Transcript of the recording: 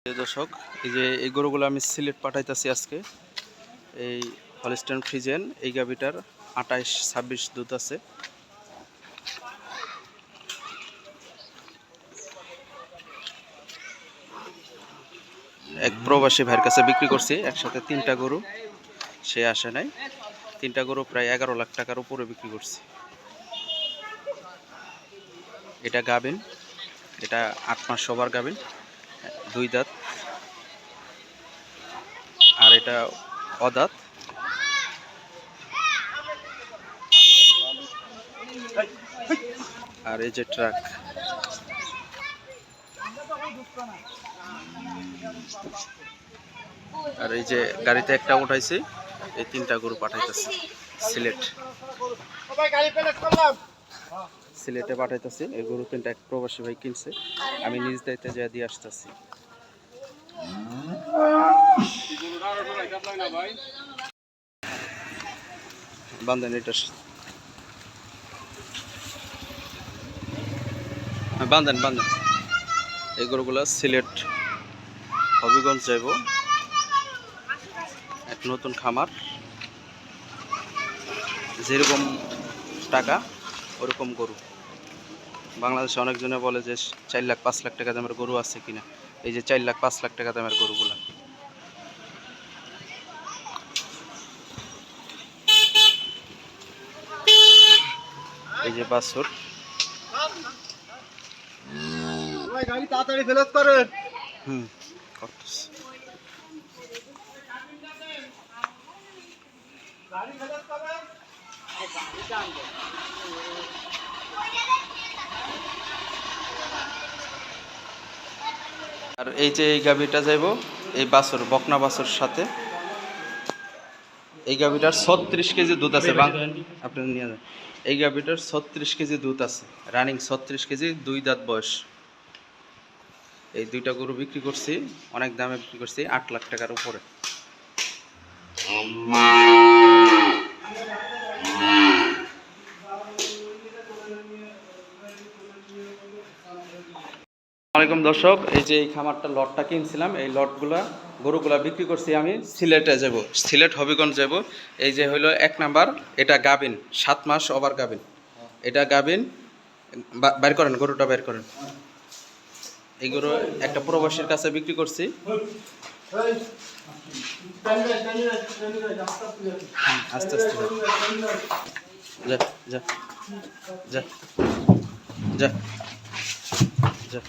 দর্শক, এই যে এই গরুগুলো আমি সিলেট পাঠাইতেছি আজকে। এই হলস্টাইন ফ্রিজিয়ান এই গাভিটার 28-26 দুধ আছে। এক প্রবাসী ভাইয়ের কাছে বিক্রি করছি একসাথে 3টা গরু। সে আসে নাই। 3টা গরু প্রায় 11 লাখ টাকার উপরে বিক্রি করছি। এটা গাভিন, এটা 8 মাস সবার গাভিন, 2 দাঁত। আর এটা অদাঁত। আর এই যে ট্রাক, আর এই যে গাড়িতে একটা উঠাইছি। এই 3টা গরু পাঠাইতেছি সিলেটে পাঠাইতেছি। এই গরু 3টা এক প্রবাসী ভাই কিনছে, আমি নিজ দায়িত্বে যা দিয়ে আসতেছি। বান্ধেন এটা, বান্ধেন বান্ধেন। এই গরুগুলা সিলেট হবিগঞ্জ যাইব, এক নতুন খামার। যেরকম টাকা ওরকম গরু। বাংলাদেশে অনেকজনে বলে যে 4 লাখ 5 লাখ টাকা দামের গরু আছে কিনা। এই যে 4 লাখ 5 লাখ টাকা দামের গরুগুলা। এই যে বাছুর, গাড়ি তাড়াতাড়ি ফেরত করেন। করতেছে। আর এই যে এই গাভিটা যাইব এই বাছুর, বকনা বাছুর সাথে। এই গাভিটার 36 কেজি দুধ আছে। আপনি নিয়ে যান। এই গাভিটার 36 কেজি দুধ আছে, রানিং 36 কেজি, 2 দাঁত বয়স। এই 2টা গরু বিক্রি করছি, অনেক দামে বিক্রি করছি, 8 লাখ টাকার উপরে। আসসালামাইকুম দর্শক, এই যে এই খামারটা লটটা কিনছিলাম, এই লটগুলা গরুগুলা বিক্রি করছি আমি সিলেটে যাব, সিলেট হবিগঞ্জ যাব। এই যে হইলো 1 নাম্বার, এটা গাবিন, 7 মাস ওভার গাবিন। এটা গাবিন। বের করেন গরুটা, বের করেন। এই গরু একটা প্রবাসীর কাছে বিক্রি করছি। আস্তে আস্তে যা যা যা যা যা।